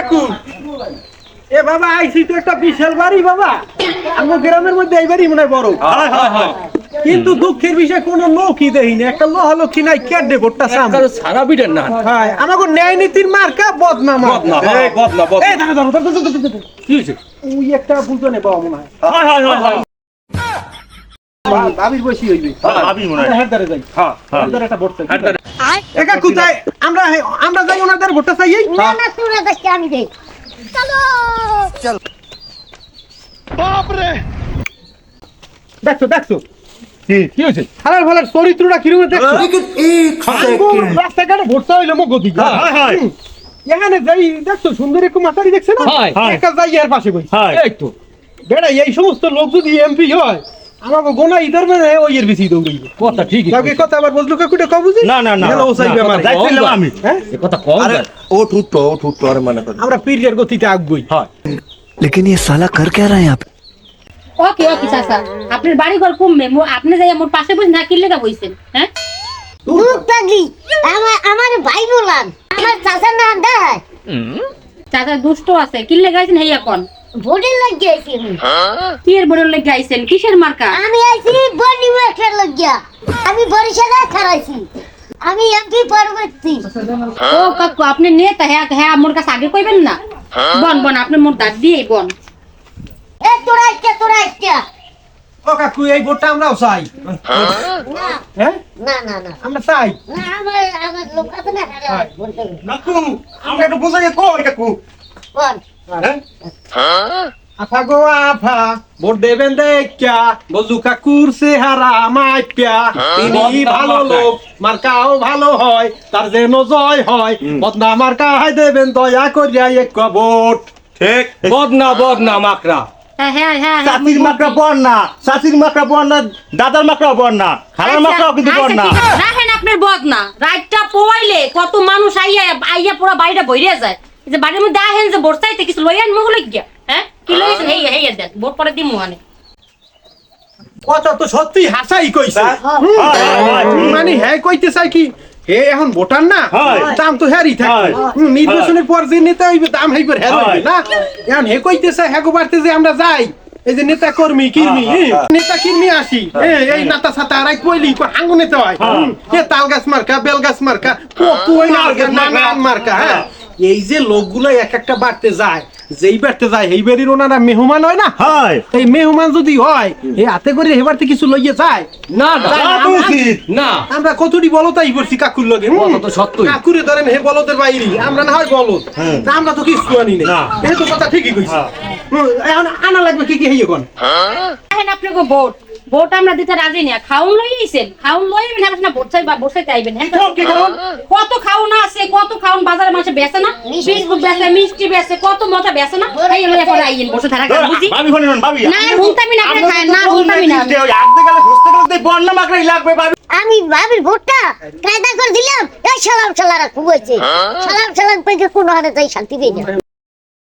কাকু এ বাবা আইছি তো একটা বিশাল বাড়ি বাবা আমার গ্রামের মধ্যে এই বাড়ি মনে হয় বড় কিন্তু দুঃখের বিষয় কোনো লোকই দেই না একটা লক্ষ্মী নাই কেডে ভোটটা সামনে সারা বিটেন না হ্যাঁ আমাকে ন্যায় নীতির মার্কা বদনাম এই দাঁড়া কি হয়েছে ওই একটা বুঝো নে বাবা মনে হয় ভাবির বসি হইবে ভাবি মনে হয় হেদারে যাই হ্যাঁ হেদারে একটা ভোট চাই একা কোথায় আমরা যাই ওনাদের ভোটটা চাই না না তোরা দেখি আমি দেই চলো দেখছো কি হয়েছে হালার ফালার চরিত্রটা কিরকম দেখছো রাস্তাঘাটে ভোট চাইলে মো গতি এখানে যাই দেখছো সুন্দর একটু মাথারি দেখছে না একা যাই এর পাশে বই এই তো বেড়া এই সমস্ত লোক যদি এমপি হয় আমাকে গোনা ইদার মানে ওই এর বেশি দৌড়াইবে কথা ঠিকই কাউকে কথা আবার বললো কাকুটা কব বুঝি না ও চাইবে আমার যাইছিলাম আমি হ্যাঁ এই কথা কম ও ঠুট্টো আরে মানে করে আমরা পীরের গতিতে আগুই হয় लेकिन ये साला कर क्या रहा है यहाँ पे? ওকে ওকে চাচা আপনার বাড়ি ঘর কমবে আপনি যাই আমার পাশে বসে না কিনলে বইছেন হ্যাঁ মুখ তাগলি আমার ভাই বলান আমার চাচা না দেয় চাচা দুষ্ট আছে কিনলে গাইছেন হেই এখন ভোটের লাগি আইছি আমি কি এর ভোটের লাগি আইছেন কিসের মার্কা আমি আইছি বনি ওয়াটার লাগিয়া আমি বরিশালে ছাড়াইছি আমি এমপি পরবর্তী ও কাকু আপনি নেতা হ্যাঁ আমার কাছে আগে কইবেন না বন আপনি মোর দাঁত দিয়ে বন এ তোরা ও কাকু এই ভোটটা আমরাও চাই হ্যাঁ না আমরা চাই না আমার লোক আছে না বলতে কাকু আমরা একটু বুঝাই কই কাকু বল আফা গো আফা ভোট দেবেন দেখা বজু কাকুর চেহারা মাইপ্যা তিনি ভালো লোক মার্কাও ভালো হয় তার যেন জয় হয় বদনা মার্কা হাই দেবেন দয়া করিয়া এক ভোট ঠিক বদনা মাকড়া হ্যাঁ চাচির মাকড়া বর না দাদার মাকড়া বর না খালার মাকড়াও কিন্তু বর না রাখেন আপনার বদনা রাতটা পোয়াইলে কত মানুষ আইয়া পুরো বাড়িটা বইরে যায় যে বাড়ির মধ্যে আহেন যে বর্ষাইতে কিছু লইয়ান মহল গিয়া হ্যাঁ কি লইছেন হেই দেন ভোট পরে দিমু মানে কথা তো সত্যি হাসাই কইছে মানে হ্যাঁ কইতে চাই কি হে এখন ভোটার না দাম তো হ্যারি থাকে নির্বাচনের পর যে নেতা হইবে দাম হইবে হ্যাঁ হইবে না এখন হে কইতে চাই হ্যাঁ বাড়তে যে আমরা যাই এই যে নেতা কর্মী কির্মি নেতা কির্মি আসি এই নাতা সাতা আরাই কইলি হাঙ্গু নেতা হয় হে তাল গাছ মার্কা বেল গাছ মার্কা কই নানান মার্কা হ্যাঁ এই যে লোকগুলো এক একটা বাড়তে যায় যেই বাড়তে যায় এই বাড়ির ওনারা মেহমান হয় না এই মেহমান যদি হয় এই হাতে করে এবারতে কিছু লইয়ে যায় না আমরা কতটি বলতাই করছি কাকুর লগে তো সত্যই কাকুরে ধরেন হে বলদের বাইরে আমরা না হয় বলত আমরা তো কিছু আনি না এই তো কথা ঠিকই কইছি এখন আনা লাগবে কি হইয়ে কোন রাখেন আপনাকে ভোট আমরা দিতে রাজি না খাউন লইছেন খাউন লইবেন না ভোট চাইতে আইবেন কত খাউন আছে কত খাউন বাজারে মাসে বেচে না বিস্কুট বেচে মিষ্টি বেচে কত মজা বেচে না এই লইয়া পরে আইয়েন বসে থাকা বুঝি ভাবি শুনুন ভাবি না হুনতামি না আপনি খায় না হুনতামি না ওই আজকে গেলে খুঁজতে গেলে বর না মাকড়াই লাগবে ভাবি আমি ভাবির ভোটটা কায়দা করে দিলাম এই সালারা খুব হয়েছে সালাম পেয়ে কোনো হারে তাই শান্তি পেয়ে না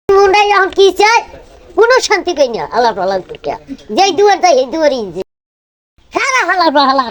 মুন্ডাই এখন কি চাই কোনো শান্তি পেয়ে না আল্লাহ যেই দুয়ার তাই এই দুয়ারই সারা হালা